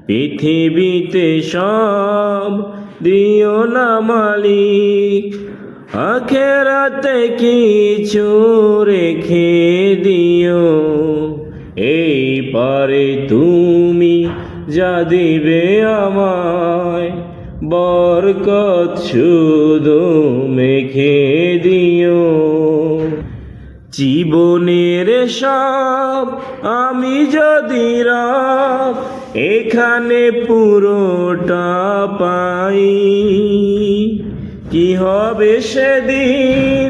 পৃথিবীতে সব দিও না মালিক, আখেরাতে কিছু রেখে দিও। এই পারে তুমি যা দিবে আমায়, বরকত শুধু মেখে দিও। জীবনের সব আমি যদি রব এখানে পুরোটা পাই, কি হবে সেদিন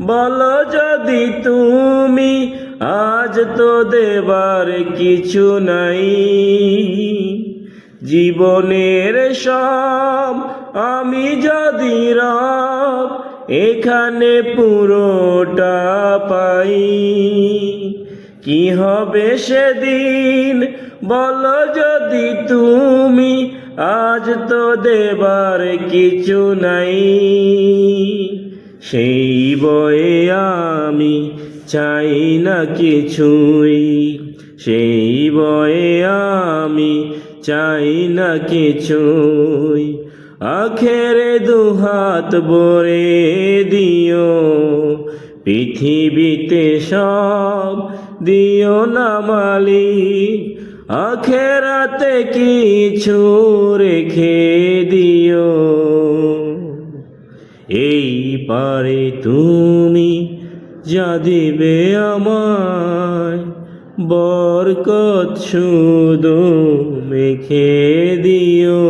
বলো যদি তুমি, আজ তো দেবার কিছু নাই। জীবনের সব আমি যদি রব এখানে পুরোটা পাই, কি হবে সেদিন বলো যদি তুমি, আজ তো দেবার কিছু নাই। সেই বয়ে আমি চাই না কিছুই, সেই বয়ে আমি চাই না কিছুই। আখেরে দুহাত ভরে দিও, পৃথিবীতে সব দিও না মালিক, আখেরাতে কিছু রেখে দিও। এই পারে তুমি যা দিবে আমায়, বরকত শুধু মেখে দিও।